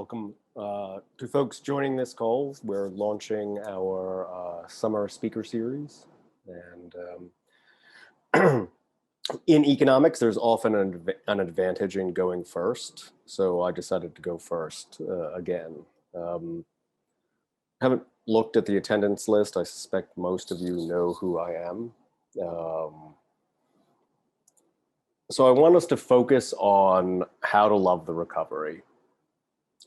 welcome to folks joining this call. We're launching our summer speaker series. And in economics, there's often an advantage in going first. So I decided to go first again. Haven't looked at the attendance list. I suspect most of you know who I am. So I want us to focus on how to love the recovery.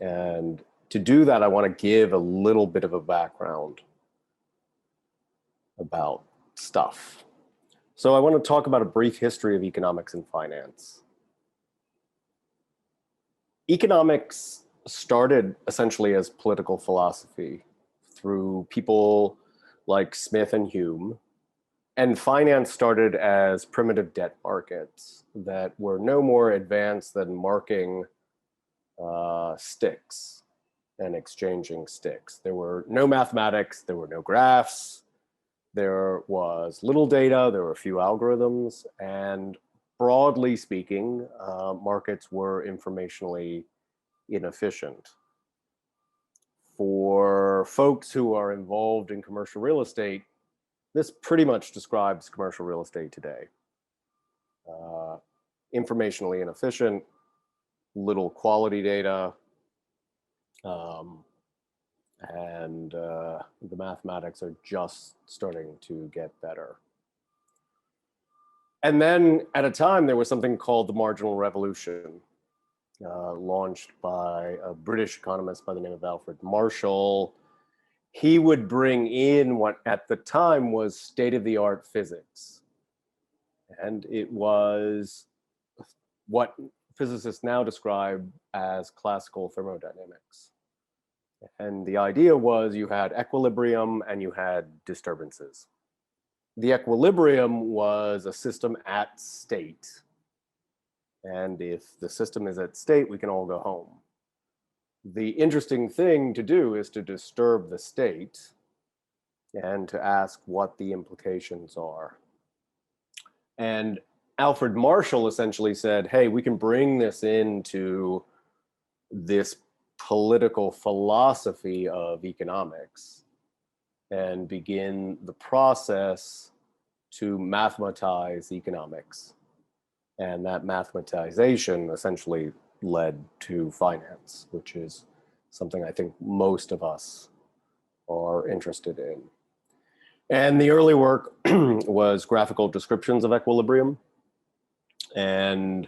And to do that, I want to give a little bit of a background about stuff. So I want to talk about a brief history of economics and finance. Economics started essentially as political philosophy through people like Smith and Hume. And finance started as primitive debt markets that were no more advanced than marking sticks and exchanging sticks. There were no mathematics, there were no graphs, there was little data, there were a few algorithms, and broadly speaking, markets were informationally inefficient. For folks who are involved in commercial real estate, this pretty much describes commercial real estate today. Informationally inefficient, little quality data, and the mathematics are just starting to get better. And then at a time, there was something called the Marginal Revolution, launched by a British economist by the name of Alfred Marshall. He would bring in what at the time was state-of-the-art physics. And it was what physicists now describe as classical thermodynamics. And the idea was you had equilibrium and you had disturbances. The equilibrium was a system at state. And if the system is at state, we can all go home. The interesting thing to do is to disturb the state and to ask what the implications are. And Alfred Marshall essentially said, hey, we can bring this into this political philosophy of economics and begin the process to mathematize economics. And that mathematization essentially led to finance, which is something I think most of us are interested in. And the early work was graphical descriptions of equilibrium. And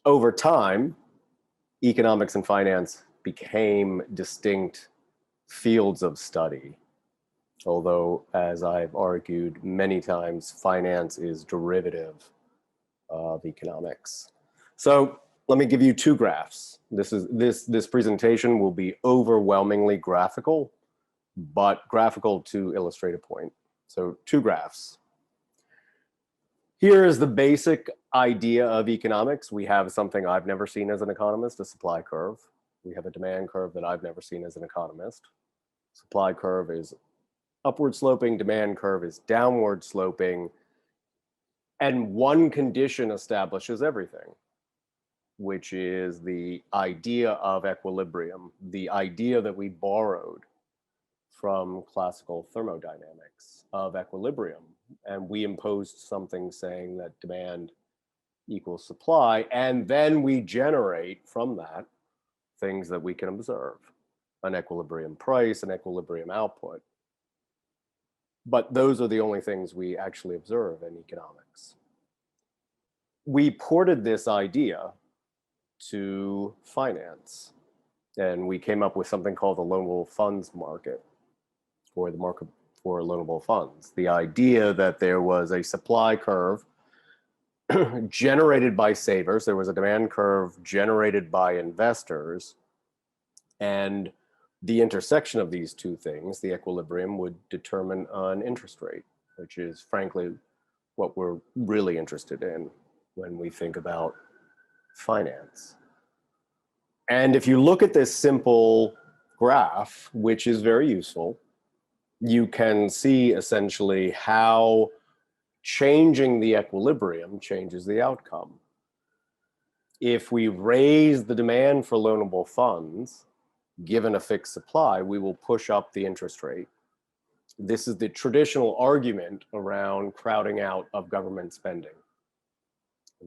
over time, economics and finance became distinct fields of study. Although, as I've argued many times, finance is derivative of economics. So let me give you two graphs. This presentation will be overwhelmingly graphical, but graphical to illustrate a point. So two graphs. Here is the basic idea of economics. We have something I've never seen as an economist, a supply curve. We have a demand curve that I've never seen as an economist. Supply curve is upward sloping, demand curve is downward sloping. And one condition establishes everything, which is the idea of equilibrium, the idea that we borrowed from classical thermodynamics of equilibrium. And we imposed something saying that demand equals supply, and then we generate from that things that we can observe, an equilibrium price, an equilibrium output. But those are the only things we actually observe in economics. We ported this idea to finance, and we came up with something called the loanable funds market, or the market for loanable funds. The idea that there was a supply curve generated by savers, there was a demand curve generated by investors, and the intersection of these two things, the equilibrium, would determine an interest rate, which is frankly what we're really interested in when we think about finance. And if you look at this simple graph, which is very useful, you can see essentially how changing the equilibrium changes the outcome. If we raise the demand for loanable funds, given a fixed supply, we will push up the interest rate. This is the traditional argument around crowding out of government spending,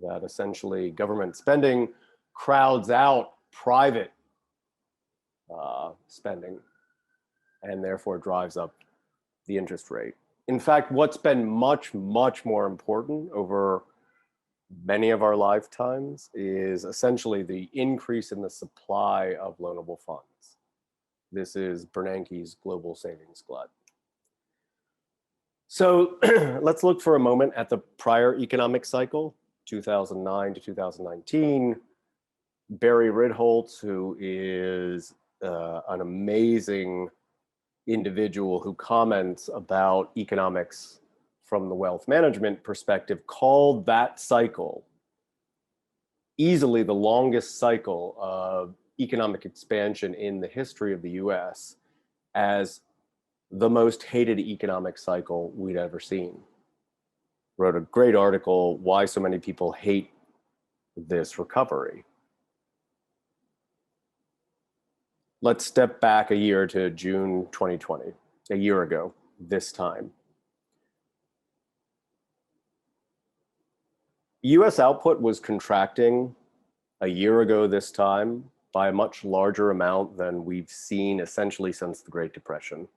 that essentially government spending crowds out private spending and therefore drives up the interest rate. In fact, what's been much, much more important over many of our lifetimes is essentially the increase in the supply of loanable funds. This is Bernanke's global savings glut. So let's look for a moment at the prior economic cycle, 2009 to 2019. Barry Ritholtz, who is an amazing individual who comments about economics from the wealth management perspective, called that cycle easily the longest cycle of economic expansion in the history of the US as the most hated economic cycle we'd ever seen. Wrote a great article, Why So Many People Hate This Recovery. Let's step back a year to June 2020, a year ago this time. US output was contracting a year ago this time by a much larger amount than we've seen essentially since the Great Depression.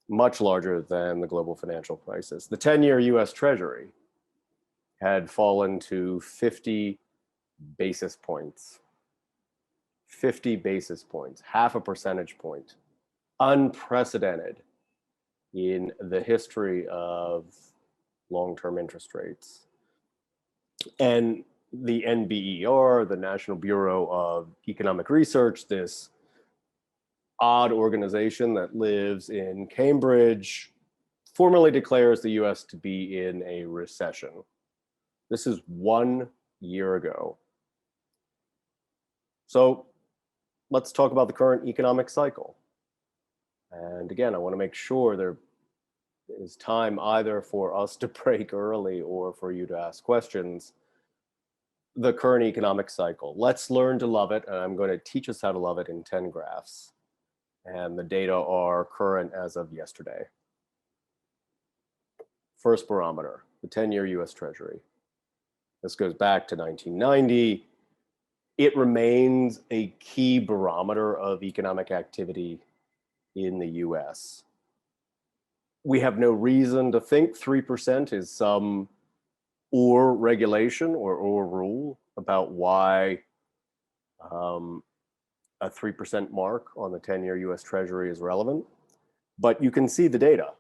Much larger than the global financial crisis. The 10-year US Treasury had fallen to 50 basis points. 50 basis points, half a percentage point. Unprecedented in the history of long-term interest rates. And the NBER, the National Bureau of Economic Research, this odd organization that lives in Cambridge, formally declares the US to be in a recession. This is 1 year ago. So let's talk about the current economic cycle. And again, I want to make sure there is time either for us to break early or for you to ask questions. The current economic cycle. Let's learn to love it, and I'm going to teach us how to love it in 10 graphs. And the data are current as of yesterday. First barometer, the 10-year US Treasury. This goes back to 1990. It remains a key barometer of economic activity in the US. We have no reason to think 3% is some regulation or rule about why a 3% mark on the 10-year US Treasury is relevant, but you can see the data.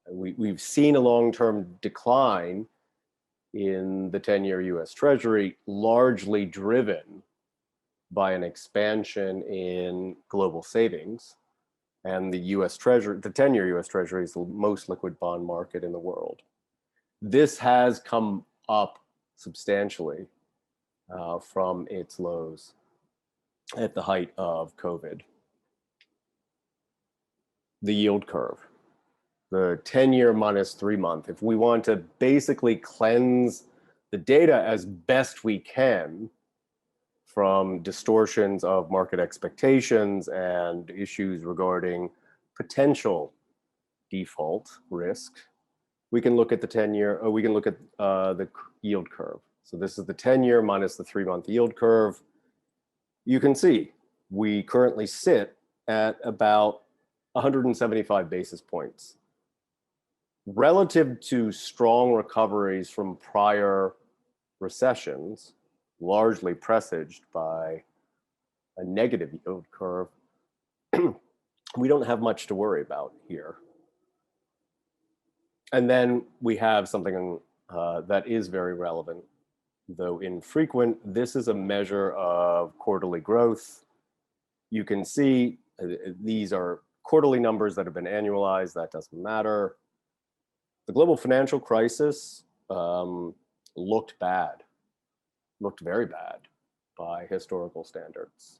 We've seen a long-term decline in the 10-year US Treasury, largely driven by an expansion in global savings. And the US Treasury, the 10-year US Treasury is the most liquid bond market in the world. This has come up substantially from its lows at the height of COVID. The yield curve, the 10-year minus 3-month. If we want to basically cleanse the data as best we can from distortions of market expectations and issues regarding potential default risk, we can look at the 10-year, or we can look at the yield curve. So this is the 10-year minus the 3-month yield curve. You can see we currently sit at about 175 basis points. Relative to strong recoveries from prior recessions, largely presaged by a negative yield curve, we don't have much to worry about here. And then we have something that is very relevant, though infrequent. This is a measure of quarterly growth. You can see these are quarterly numbers that have been annualized. That doesn't matter. The global financial crisis looked bad, looked very bad by historical standards.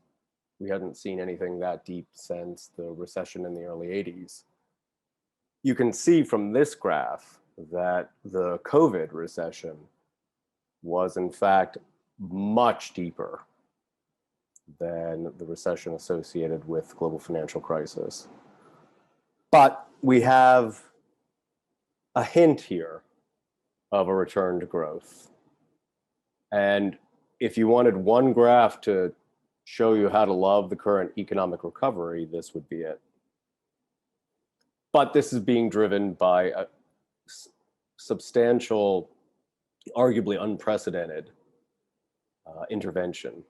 We hadn't seen anything that deep since the recession in the early 80s. You can see from this graph that the COVID recession was in fact much deeper than the recession associated with global financial crisis. But we have a hint here of a return to growth. And if you wanted one graph to show you how to love the current economic recovery, this would be it. But this is being driven by a substantial, arguably unprecedented intervention.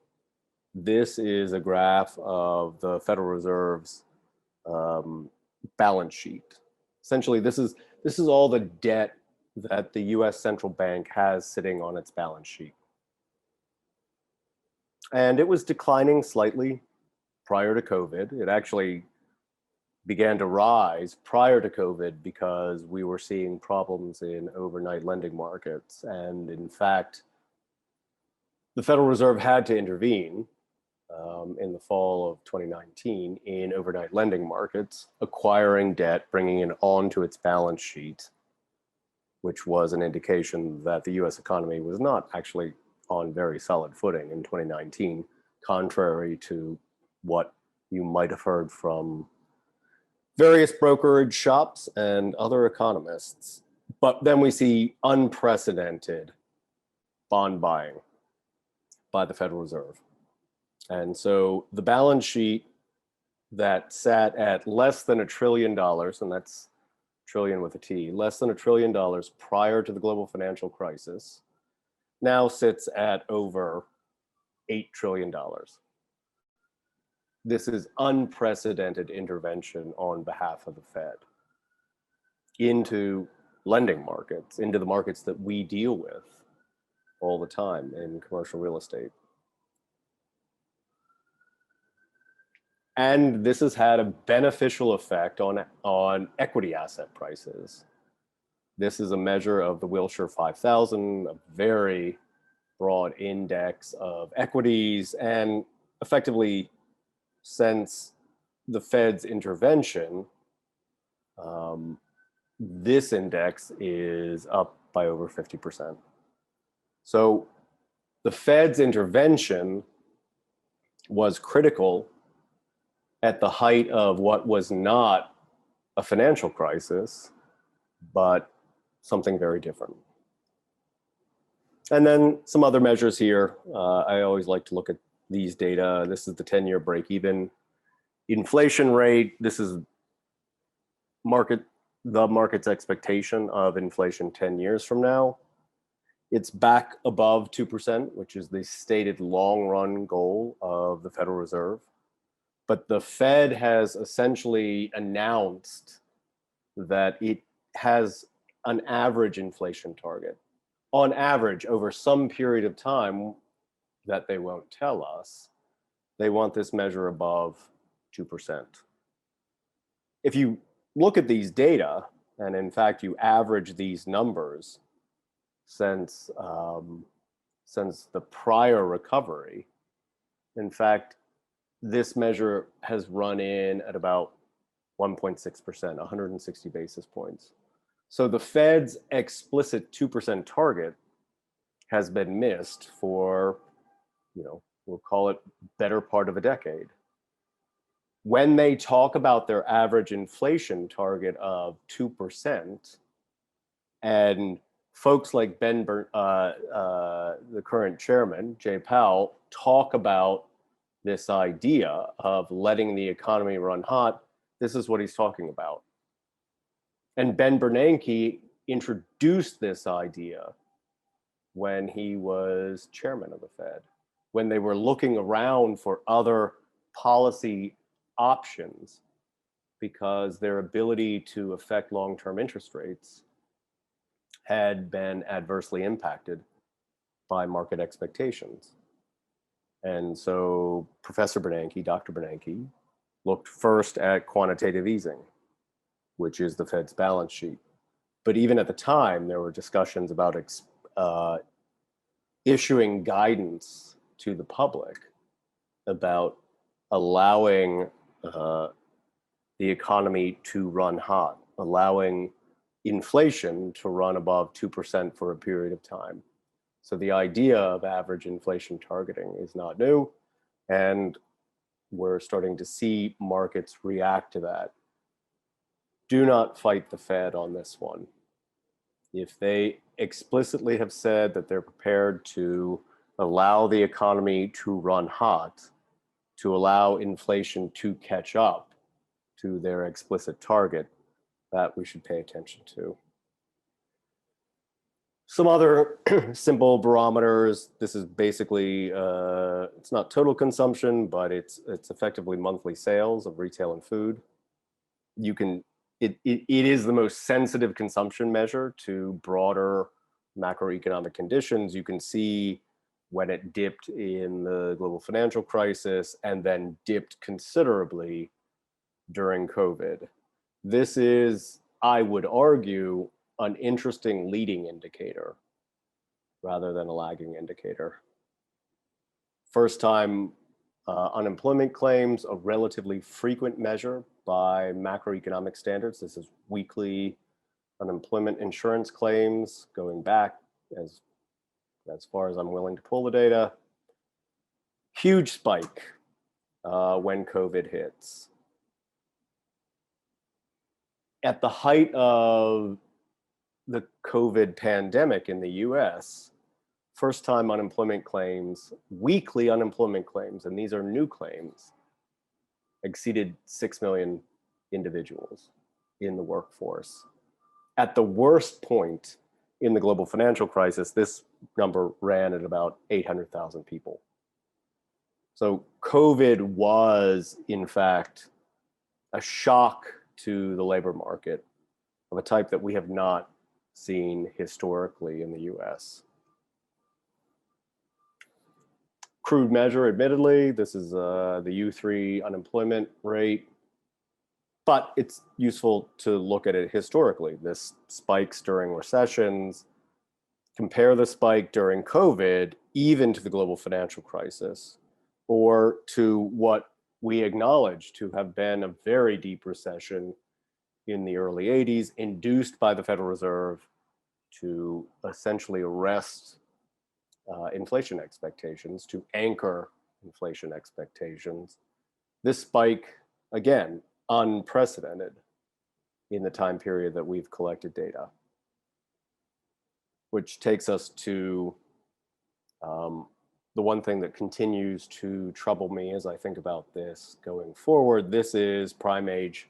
This is a graph of the Federal Reserve's balance sheet. Essentially, this is all the debt that the US central bank has sitting on its balance sheet. And it was declining slightly prior to COVID. It actually began to rise prior to COVID because we were seeing problems in overnight lending markets. And in fact, the Federal Reserve had to intervene in the fall of 2019 in overnight lending markets, acquiring debt, bringing it onto its balance sheet, which was an indication that the US economy was not actually on very solid footing in 2019, contrary to what you might have heard from various brokerage shops and other economists. But then we see unprecedented bond buying by the Federal Reserve. And so the balance sheet that sat at less than $1 trillion, and that's trillion with a T, less than $1 trillion prior to the global financial crisis, now sits at over $8 trillion. This is unprecedented intervention on behalf of the Fed into lending markets, into the markets that we deal with all the time in commercial real estate. And this has had a beneficial effect on equity asset prices. This is a measure of the Wilshire 5000, a very broad index of equities. And effectively, since the Fed's intervention, this index is up by over 50%. So the Fed's intervention was critical at the height of what was not a financial crisis, but something very different. And then some other measures here. I always like to look at these data. This is the 10-year break-even inflation rate. This is the market's expectation of inflation 10 years from now. It's back above 2%, which is the stated long-run goal of the Federal Reserve. But the Fed has essentially announced that it has an average inflation target. On average, over some period of time that they won't tell us, they want this measure above 2%. If you look at these data, and in fact you average these numbers since the prior recovery, in fact, this measure has run in at about 1.6%, 160 basis points. So the Fed's explicit 2% target has been missed for, we'll call it better part of a decade. When they talk about their average inflation target of 2%, and folks like the current chairman, Jay Powell, talk about this idea of letting the economy run hot, this is what he's talking about. And Ben Bernanke introduced this idea when he was chairman of the Fed, when they were looking around for other policy options because their ability to affect long-term interest rates had been adversely impacted by market expectations. And so Professor Bernanke, Dr. Bernanke, looked first at quantitative easing, which is the Fed's balance sheet. But even at the time, there were discussions about issuing guidance to the public about allowing the economy to run hot, allowing inflation to run above 2% for a period of time. So the idea of average inflation targeting is not new. And we're starting to see markets react to that. Do not fight the Fed on this one. If they explicitly have said that they're prepared to allow the economy to run hot, to allow inflation to catch up to their explicit target, that we should pay attention to. Some other simple barometers. This is basically, it's not total consumption, but it's effectively monthly sales of retail and food. You can, it is the most sensitive consumption measure to broader macroeconomic conditions. You can see when it dipped in the global financial crisis and then dipped considerably during COVID. This is, I would argue, an interesting leading indicator rather than a lagging indicator. First time unemployment claims, a relatively frequent measure by macroeconomic standards. This is weekly unemployment insurance claims going back as far as I'm willing to pull the data. Huge spike when COVID hits. At the height of the COVID pandemic in the US, first time unemployment claims, weekly unemployment claims, and these are new claims, exceeded 6 million individuals in the workforce. At the worst point in the global financial crisis, this number ran at about 800,000 people. So COVID was, in fact, a shock to the labor market of a type that we have not seen historically in the US. Crude measure, admittedly, this is the U3 unemployment rate, but it's useful to look at it historically. This spikes during recessions. Compare the spike during COVID even to the global financial crisis, or to what we acknowledge to have been a very deep recession in the early 80s, induced by the Federal Reserve to essentially arrest inflation expectations, to anchor inflation expectations. This spike, again, unprecedented in the time period that we've collected data, which takes us to the one thing that continues to trouble me as I think about this going forward. This is prime age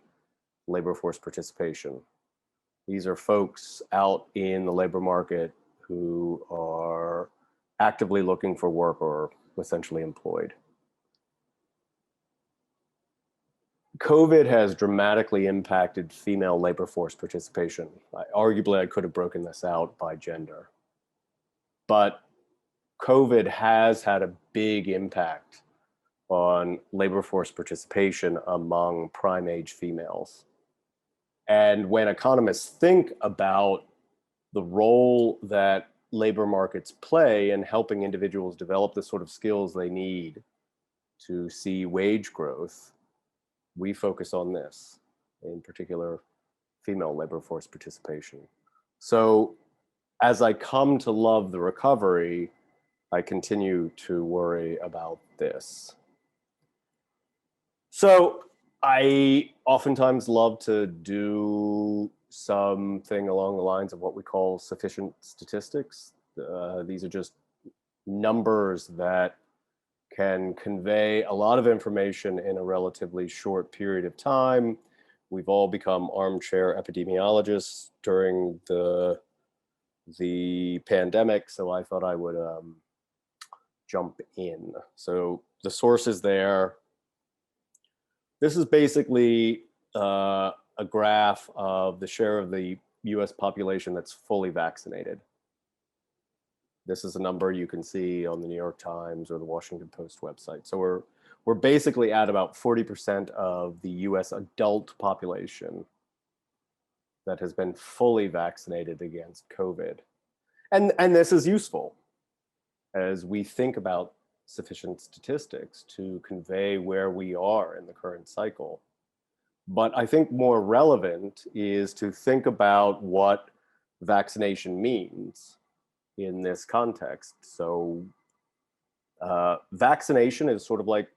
labor force participation. These are folks out in the labor market who are actively looking for work or essentially employed. COVID has dramatically impacted female labor force participation. Arguably, I could have broken this out by gender, but COVID has had a big impact on labor force participation among prime age females. And when economists think about the role that labor markets play in helping individuals develop the sort of skills they need to see wage growth, we focus on this, in particular, female labor force participation. So as I come to love the recovery, I continue to worry about this. So I oftentimes love to do something along the lines of what we call sufficient statistics. These are just numbers that can convey a lot of information in a relatively short period of time. We've all become armchair epidemiologists during the pandemic, so I thought I would jump in. So the source is there. This is basically a graph of the share of the US population that's fully vaccinated. This is a number you can see on the New York Times or the Washington Post website. So we're basically at about 40% of the US adult population that has been fully vaccinated against COVID. And this is useful as we think about sufficient statistics to convey where we are in the current cycle. But I think more relevant is to think about what vaccination means in this context. So vaccination is sort of like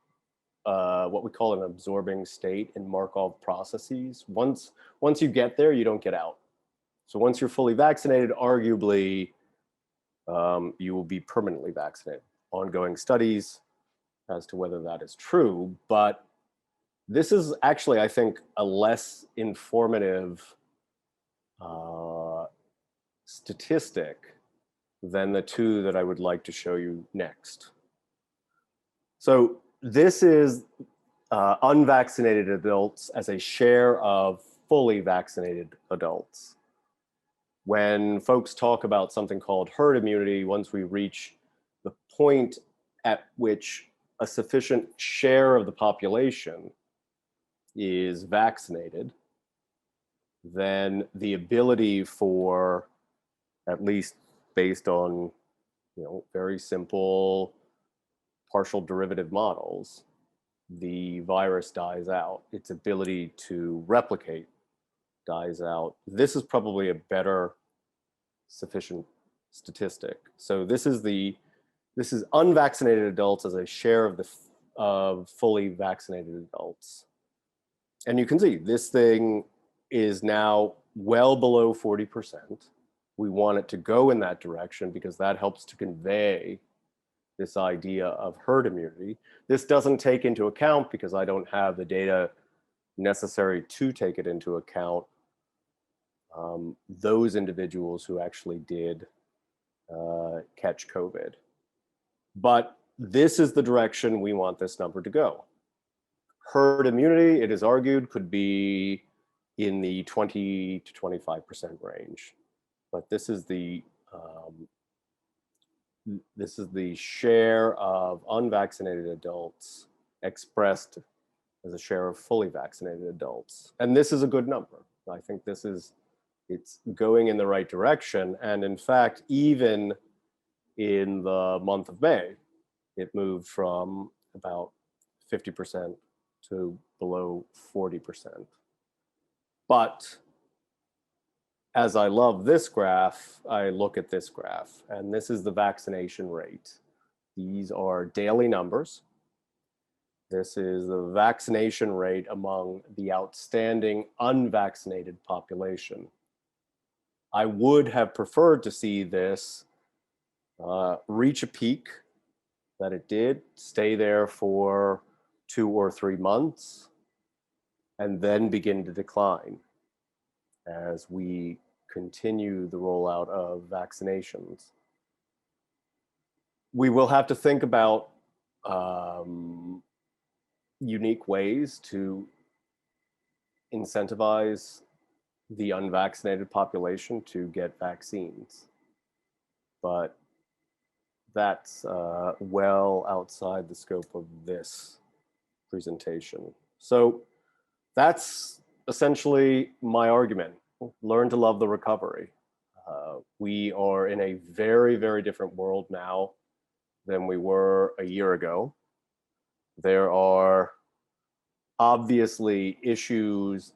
what we call an absorbing state in Markov processes. Once you get there, you don't get out. So once you're fully vaccinated, arguably, you will be permanently vaccinated. Ongoing studies as to whether that is true, but this is actually, I think, a less informative statistic than the two that I would like to show you next. So this is unvaccinated adults as a share of fully vaccinated adults. When folks talk about something called herd immunity, once we reach the point at which a sufficient share of the population is vaccinated, then the ability for, at least based on very simple partial derivative models, the virus dies out. Its ability to replicate dies out. This is probably a better sufficient statistic. So this is unvaccinated adults as a share of fully vaccinated adults. And you can see this thing is now well below 40%. We want it to go in that direction because that helps to convey this idea of herd immunity. This doesn't take into account, because I don't have the data necessary to take it into account, those individuals who actually did catch COVID. But this is the direction we want this number to go. Herd immunity, it is argued, could be in the 20 to 25% range. But this is the share of unvaccinated adults expressed as a share of fully vaccinated adults. And this is a good number. I think it's going in the right direction. And in fact, even in the month of May, it moved from about 50% to below 40%. But as I love this graph, I look at this graph, and this is the vaccination rate. These are daily numbers. This is the vaccination rate among the outstanding unvaccinated population. I would have preferred to see this reach a peak that it did, stay there for 2 or 3 months, and then begin to decline as we continue the rollout of vaccinations. We will have to think about unique ways to incentivize the unvaccinated population to get vaccines. But that's well outside the scope of this presentation. So that's essentially my argument. Learn to love the recovery. We are in a very, very different world now than we were a year ago. There are obviously issues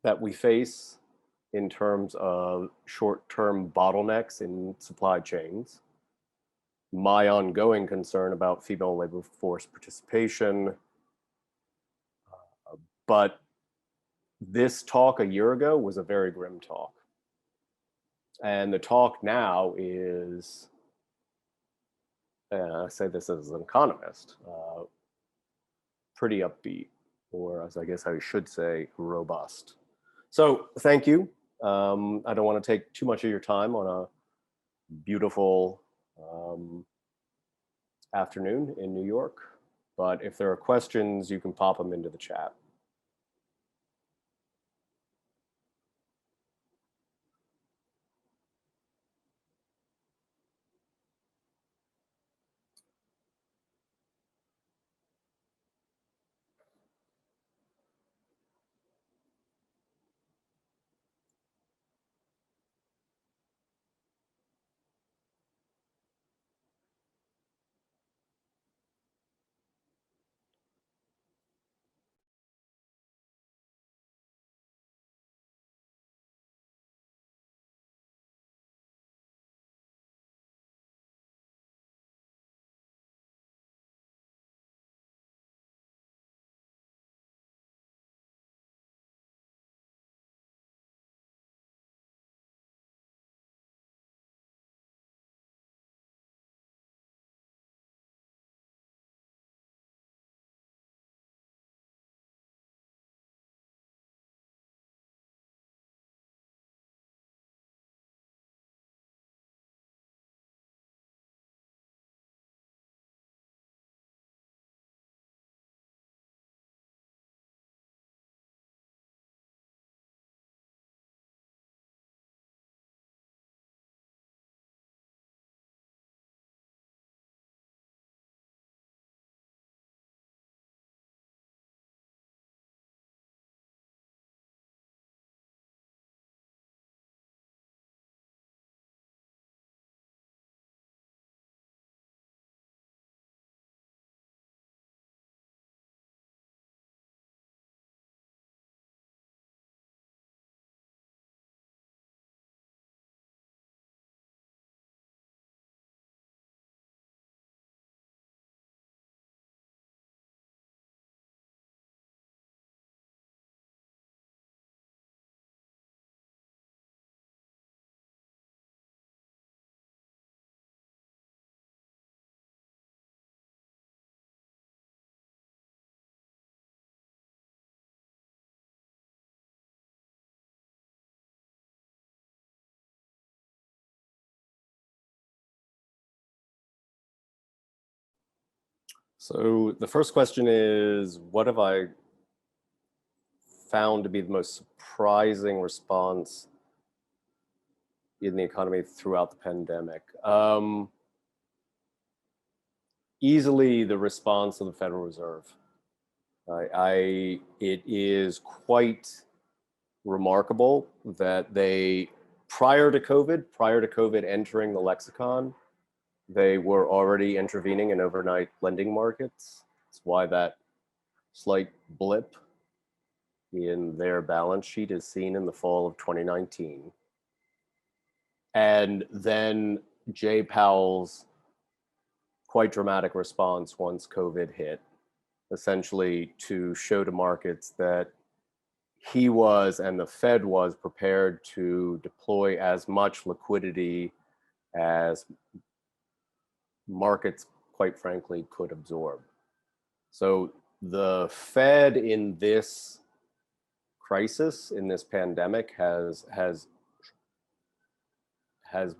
that we face in terms of short-term bottlenecks in supply chains. My ongoing concern about female labor force participation. But this talk a year ago was a very grim talk. And the talk now is, and I say this as an economist, pretty upbeat, or as I guess I should say, robust. So thank you. I don't want to take too much of your time on a beautiful afternoon in New York, but if there are questions, you can pop them into the chat. So the first question is, what have I found to be the most surprising response in the economy throughout the pandemic? Easily the response of the Federal Reserve. It is quite remarkable that they, prior to COVID entering the lexicon, they were already intervening in overnight lending markets. That's why that slight blip in their balance sheet is seen in the fall of 2019. And then Jay Powell's quite dramatic response once COVID hit, essentially to show to markets that he was and the Fed was prepared to deploy as much liquidity as markets, quite frankly, could absorb. So the Fed in this crisis, in this pandemic, has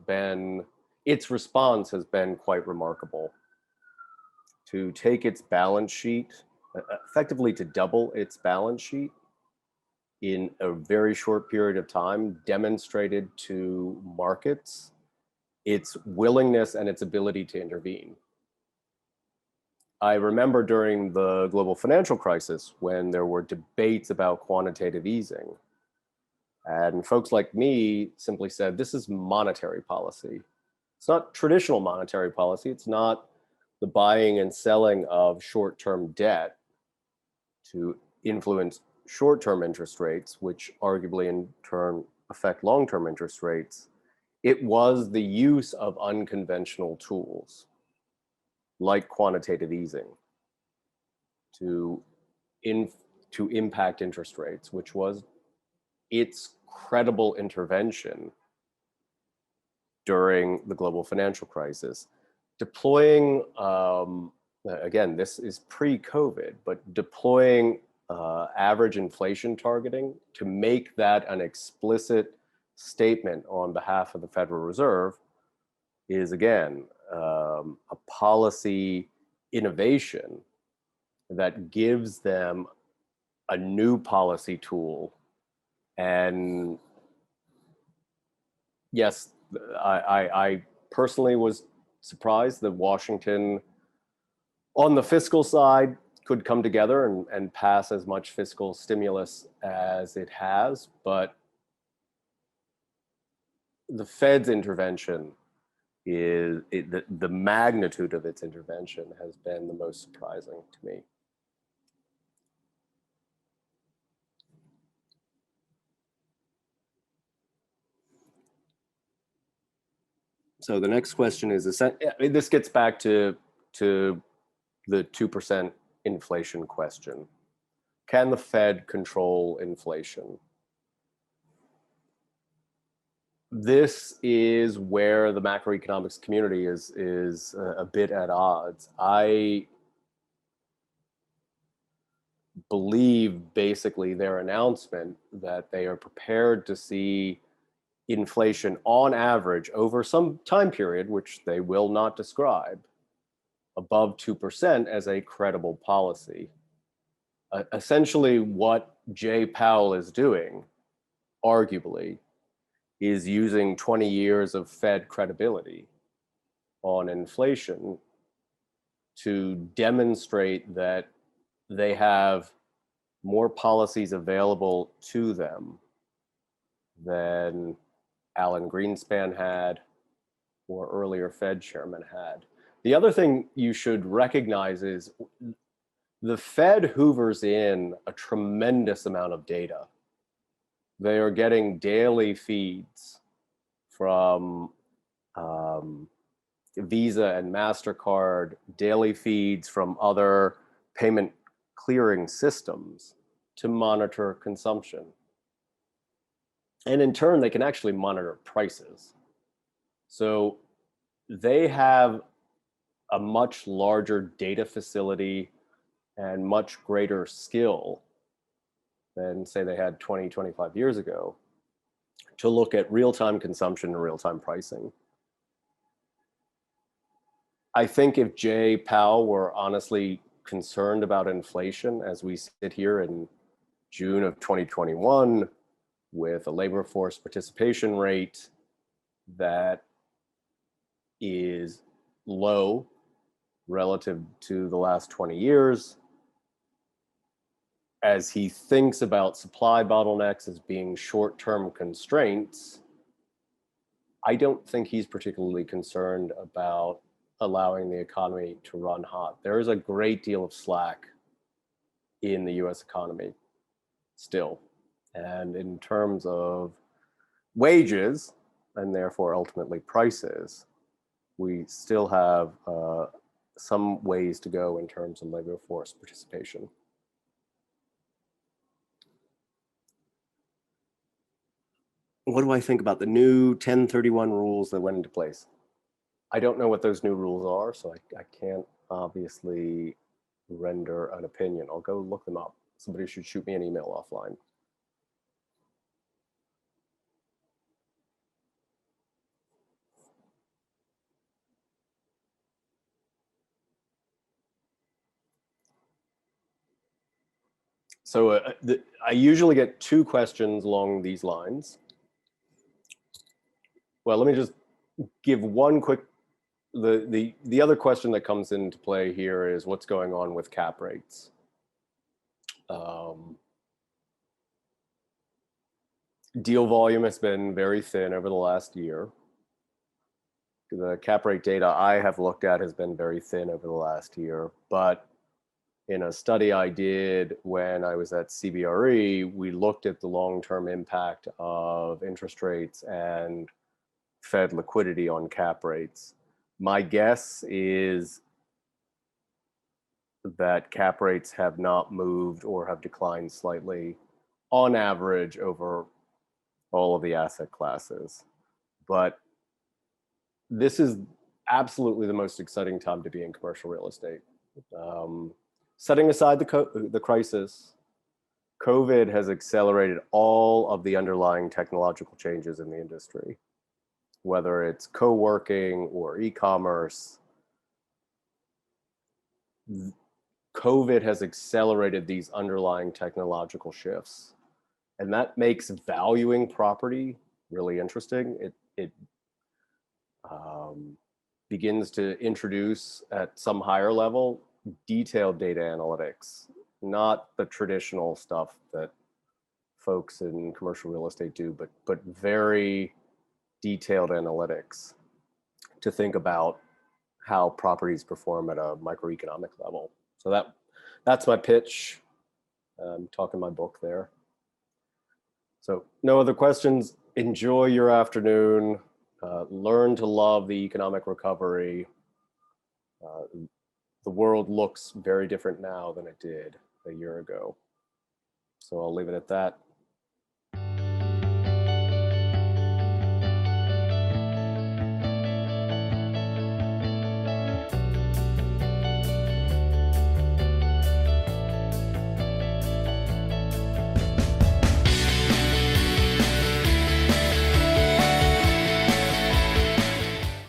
been, its response has been quite remarkable. To take its balance sheet, effectively to double its balance sheet in a very short period of time, demonstrated to markets its willingness and its ability to intervene. I remember during the global financial crisis when there were debates about quantitative easing, and folks like me simply said, this is monetary policy. It's not traditional monetary policy. It's not the buying and selling of short-term debt to influence short-term interest rates, which arguably in turn affect long-term interest rates. It was the use of unconventional tools like quantitative easing to impact interest rates, which was its credible intervention during the global financial crisis. Deploying, again, this is pre-COVID, but deploying average inflation targeting to make that an explicit statement on behalf of the Federal Reserve is, again, a policy innovation that gives them a new policy tool. And yes, I personally was surprised that Washington, on the fiscal side, could come together and pass as much fiscal stimulus as it has, but the Fed's intervention is, the magnitude of its intervention has been the most surprising to me. So the next question is, this gets back to the 2% inflation question. Can the Fed control inflation? This is where the macroeconomics community is a bit at odds. I believe basically their announcement that they are prepared to see inflation on average over some time period, which they will not describe, above 2% as a credible policy. Essentially what Jay Powell is doing, arguably, is using 20 years of Fed credibility on inflation to demonstrate that they have more policies available to them than Alan Greenspan had or earlier Fed chairman had. The other thing you should recognize is the Fed hoovers in a tremendous amount of data. They are getting daily feeds from Visa and MasterCard, daily feeds from other payment clearing systems to monitor consumption. And in turn, they can actually monitor prices. So they have a much larger data facility and much greater skill than, say, they had 20, 25 years ago to look at real-time consumption and real-time pricing. I think if Jay Powell were honestly concerned about inflation as we sit here in June of 2021 with a labor force participation rate that is low relative to the last 20 years, as he thinks about supply bottlenecks as being short-term constraints, I don't think he's particularly concerned about allowing the economy to run hot. There is a great deal of slack in the US economy still. And in terms of wages, and therefore ultimately prices, we still have some ways to go in terms of labor force participation. What do I think about the new 1031 rules that went into place? I don't know what those new rules are, so I can't obviously render an opinion. I'll go look them up. Somebody should shoot me an email offline. So I usually get two questions along these lines. Well, let me just give one quick, the other question that comes into play here is what's going on with cap rates. Deal volume has been very thin over the last year. The cap rate data I have looked at has been very thin over the last year, but in a study I did when I was at CBRE, we looked at the long-term impact of interest rates and Fed liquidity on cap rates. My guess is that cap rates have not moved or have declined slightly on average over all of the asset classes. But this is absolutely the most exciting time to be in commercial real estate. Setting aside the crisis, COVID has accelerated all of the underlying technological changes in the industry, whether it's co-working or e-commerce. COVID has accelerated these underlying technological shifts, and that makes valuing property really interesting. It begins to introduce at some higher level detailed data analytics, not the traditional stuff that folks in commercial real estate do, but very detailed analytics to think about how properties perform at a microeconomic level. So that's my pitch. I'm talking my book there. So no other questions. Enjoy your afternoon. Learn to love the economic recovery. The world looks very different now than it did a year ago. So I'll leave it at that.